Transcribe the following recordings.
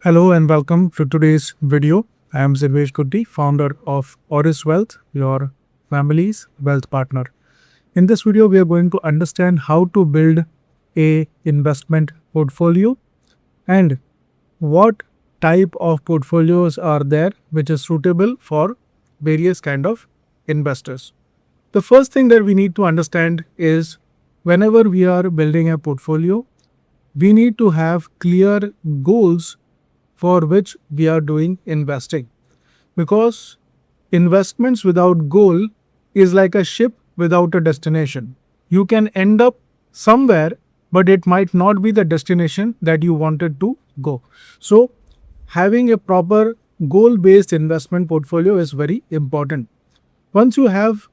Hello and welcome to today's video. I am Zirvesh Kuddi, founder of Auris Wealth, your family's wealth partner. In this video, we are going to understand how to build a investment portfolio and what type of portfolios are there which is suitable for various kind of investors. The first thing that we need to understand is whenever we are building a portfolio, we need to have clear goals for which we are doing investing, because investments without goal is like a ship without a destination. You can end up somewhere, but it might not be the destination that you wanted to go. So having a proper goal based investment portfolio is very important. Once you have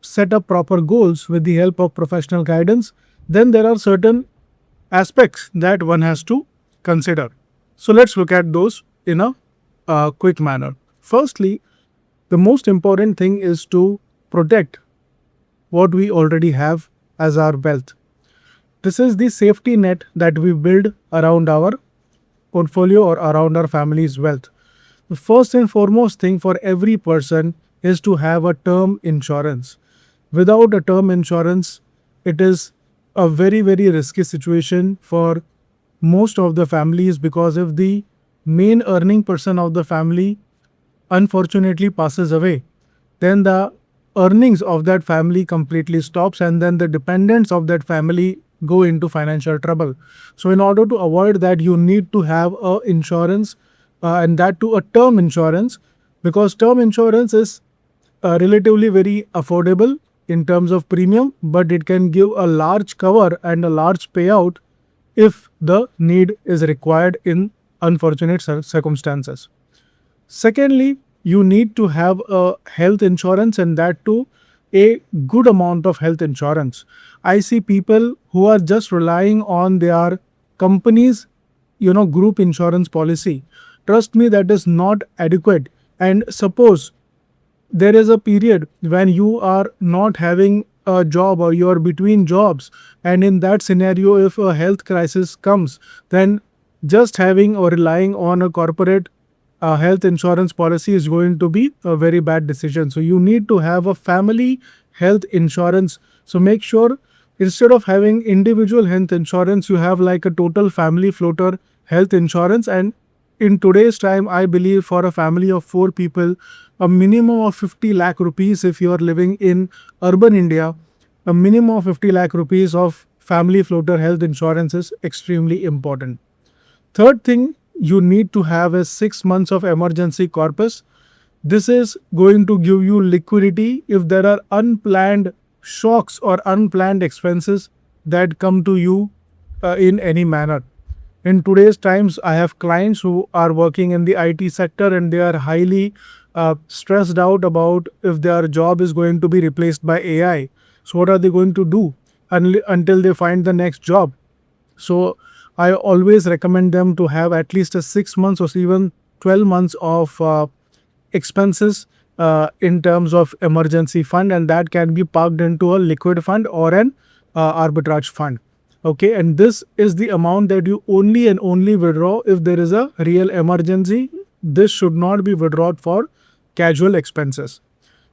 set up proper goals with the help of professional guidance, then there are certain aspects that one has to consider. So let's look at those in a quick manner. Firstly, the most important thing is to protect what we already have as our wealth. This is the safety net that we build around our portfolio or around our family's wealth. The first and foremost thing for every person is to have a term insurance. Without a term insurance, it is a very, very risky situation for most of the families, because if the main earning person of the family unfortunately passes away, then the earnings of that family completely stops, and then the dependents of that family go into financial trouble. So in order to avoid that, you need to have a insurance, and that to a term insurance, because term insurance is relatively very affordable in terms of premium, but it can give a large cover and a large payout if the need is required in unfortunate circumstances. Secondly, you need to have a health insurance, and that too a good amount of health insurance. I see people who are just relying on their company's group insurance policy. Trust me, that is not adequate. And suppose there is a period when you are not having a job or you are between jobs, and in that scenario, if a health crisis comes, then just having or relying on a corporate health insurance policy is going to be a very bad decision. So you need to have a family health insurance. So make sure instead of having individual health insurance, you have like a total family floater health insurance. And in today's time, I believe for a family of 4 people, a minimum of 50 lakh rupees, if you are living in urban India, a minimum of 50 lakh rupees of family floater health insurance is extremely important. Third thing you need to have is 6 months of emergency corpus. This is going to give you liquidity if there are unplanned shocks or unplanned expenses that come to you in any manner. In today's times, I have clients who are working in the IT sector, and they are highly stressed out about if their job is going to be replaced by AI. So what are they going to do until they find the next job? So I always recommend them to have at least a 6 months or even 12 months of expenses in terms of emergency fund, and that can be parked into a liquid fund or an arbitrage fund. Okay, and this is the amount that you only and only withdraw if there is a real emergency. This should not be withdrawn for casual expenses.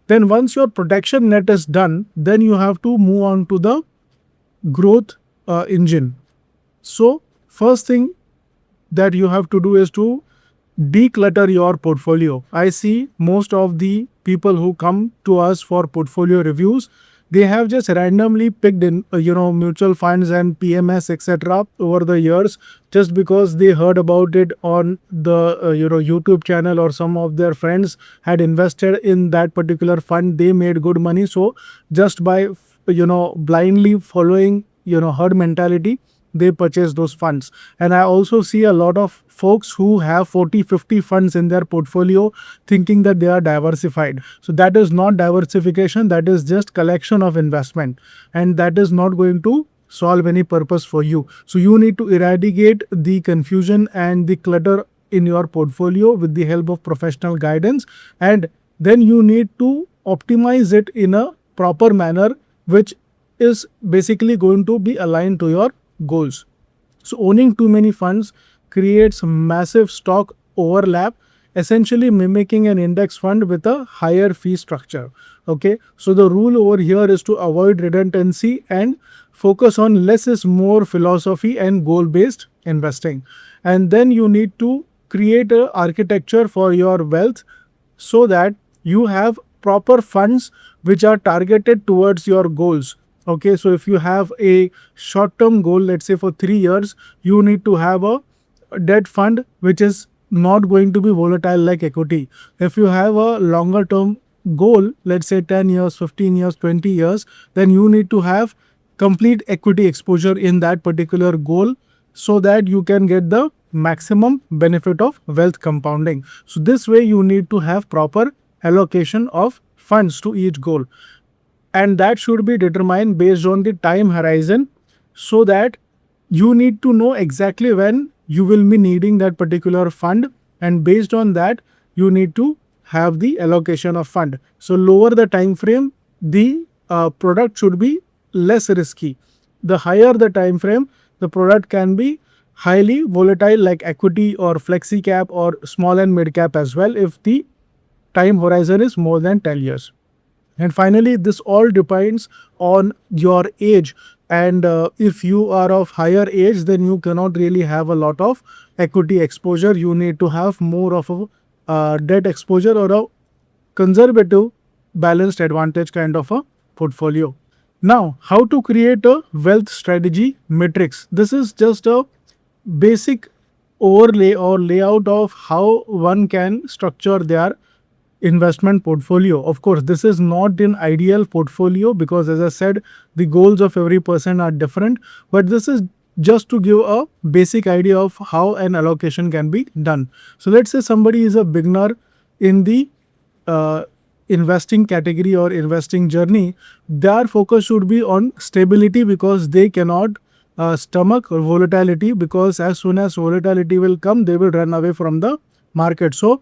Then once your protection net is done, then you have to move on to the growth engine. So first thing that you have to do is to declutter your portfolio. I see most of the people who come to us for portfolio reviews, they have just randomly picked in mutual funds and PMS etc. over the years, just because they heard about it on the YouTube channel, or some of their friends had invested in that particular fund. They made good money. So just by blindly following herd mentality, they purchase those funds. And I also see a lot of folks who have 40-50 funds in their portfolio thinking that they are diversified. So that is not diversification, that is just collection of investment, and that is not going to solve any purpose for you. So you need to eradicate the confusion and the clutter in your portfolio with the help of professional guidance, and then you need to optimize it in a proper manner, which is basically going to be aligned to your goals. So owning too many funds creates massive stock overlap, essentially mimicking an index fund with a higher fee structure. Okay, so the rule over here is to avoid redundancy and focus on less is more philosophy and goal based investing. And then you need to create a architecture for your wealth so that you have proper funds which are targeted towards your goals. Okay, so if you have a short term goal, let's say for 3 years, you need to have a debt fund which is not going to be volatile like equity. If you have a longer term goal, let's say 10 years, 15 years, 20 years, then you need to have complete equity exposure in that particular goal so that you can get the maximum benefit of wealth compounding. So this way you need to have proper allocation of funds to each goal, and that should be determined based on the time horizon, so that you need to know exactly when you will be needing that particular fund, and based on that you need to have the allocation of fund. So lower the time frame, the product should be less risky. The higher the time frame, the product can be highly volatile like equity or flexi cap or small and mid cap as well if the time horizon is more than 10 years. And finally, this all depends on your age. And if you are of higher age, then you cannot really have a lot of equity exposure. You need to have more of a debt exposure or a conservative balanced advantage kind of a portfolio. Now, how to create a wealth strategy matrix? This is just a basic overlay or layout of how one can structure their investment portfolio. Of course, this is not an ideal portfolio because, as I said, the goals of every person are different, but this is just to give a basic idea of how an allocation can be done. So let's say somebody is a beginner in the investing category or investing journey. Their focus should be on stability because they cannot stomach volatility, because as soon as volatility will come, they will run away from the market. So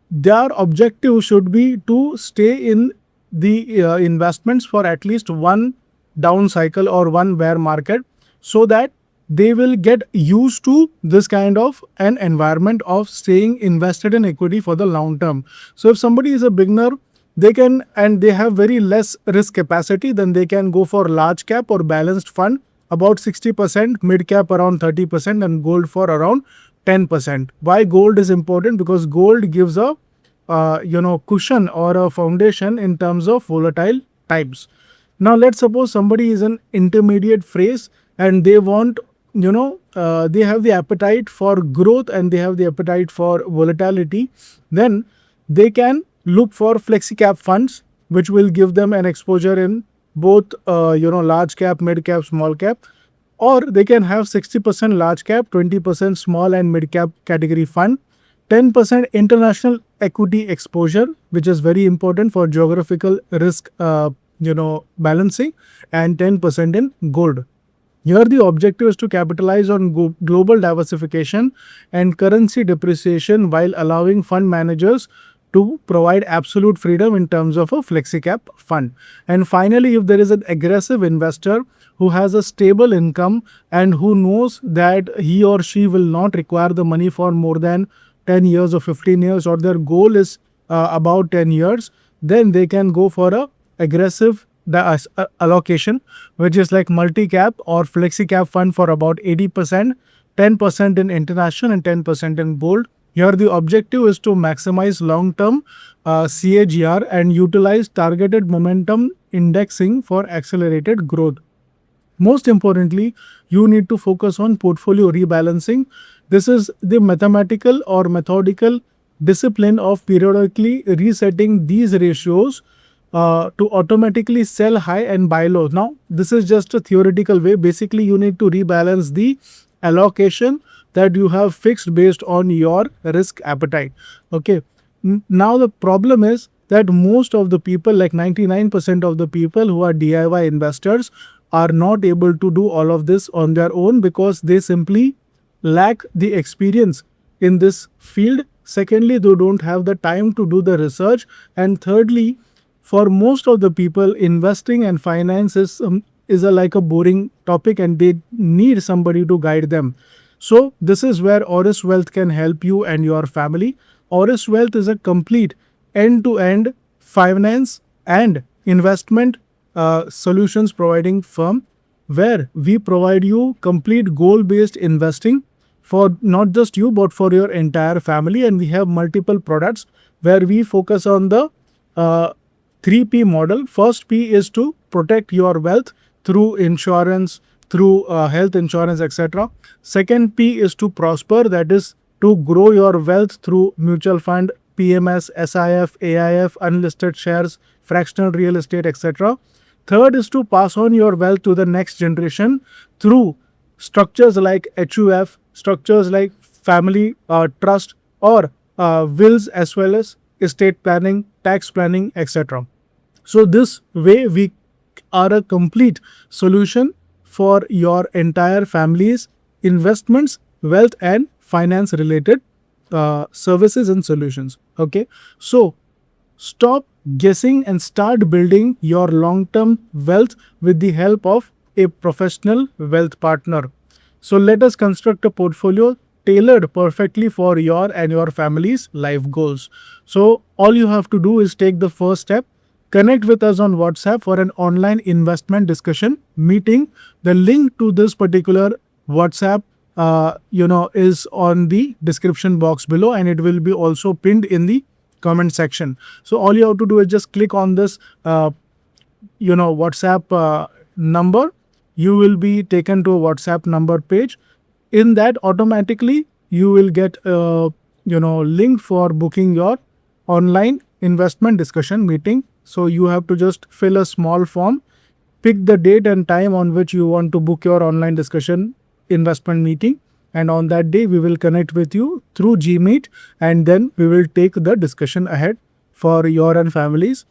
their objective should be to stay in the investments for at least one down cycle or one bear market, so that they will get used to this kind of an environment of staying invested in equity for the long term. So if somebody is a beginner, they can, and they have very less risk capacity, then they can go for large cap or balanced fund about 60%, mid cap around 30%, and gold for around 10%. Why gold is important? Because gold gives a cushion or a foundation in terms of volatile times. Now let's suppose somebody is an intermediate phase and they want, they have the appetite for growth and they have the appetite for volatility. Then they can look for flexi cap funds, which will give them an exposure in both large cap, mid cap, small cap. Or they can have 60% large cap, 20% small and mid cap category fund, 10% international equity exposure, which is very important for geographical risk balancing, and 10% in gold. Here the objective is to capitalize on global diversification and currency depreciation while allowing fund managers to provide absolute freedom in terms of a flexi cap fund. And finally, if there is an aggressive investor who has a stable income and who knows that he or she will not require the money for more than 10 years or 15 years, or their goal is about 10 years, then they can go for a aggressive allocation, which is like multi-cap or flexi-cap fund for about 80%, 10% in international and 10% in gold. Here the objective is to maximize long-term CAGR and utilize targeted momentum indexing for accelerated growth. Most importantly, you need to focus on portfolio rebalancing. This is the mathematical or methodical discipline of periodically resetting these ratios to automatically sell high and buy low. Now, this is just a theoretical way. Basically, you need to rebalance the allocation that you have fixed based on your risk appetite. Okay. Now, the problem is that most of the people, like 99% of the people who are DIY investors, are not able to do all of this on their own because they simply lack the experience in this field. Secondly, they don't have the time to do the research. And thirdly, for most of the people, investing and finance is like a boring topic and they need somebody to guide them. So this is where Auris Wealth can help you and your family. Auris Wealth is a complete end-to-end finance and investment solutions providing firm where we provide you complete goal-based investing for not just you but for your entire family. And we have multiple products where we focus on the 3P model. First P is to protect your wealth through insurance, through health insurance, etc. Second P is to prosper, that is to grow your wealth through mutual fund, PMS, SIF, AIF, unlisted shares, fractional real estate, etc. Third is to pass on your wealth to the next generation through structures like HUF, structures like family trust or wills, as well as estate planning, tax planning, etc. So this way we are a complete solution for your entire family's investments, wealth and finance related services and solutions. Okay, so stop guessing and start building your long-term wealth with the help of a professional wealth partner. So let us construct a portfolio tailored perfectly for your and your family's life goals. So all you have to do is take the first step. Connect with us on WhatsApp for an online investment discussion meeting. The link to this particular WhatsApp is on the description box below, and it will be also pinned in the comment section. So all you have to do is just click on this WhatsApp number. You will be taken to a WhatsApp number page. In that, automatically you will get a link for booking your online investment discussion meeting. So you have to just fill a small form, pick the date and time on which you want to book your online discussion investment meeting, and on that day we will connect with you through Gmeet, and then we will take the discussion ahead for your and family's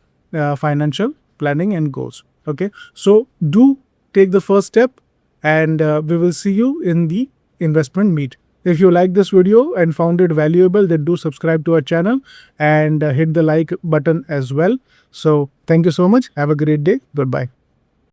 financial planning and goals. Okay, so do take the first step, and we will see you in the investment meet. If you like this video and found it valuable, then do subscribe to our channel and hit the like button as well. So thank you so much. Have a great day. Goodbye.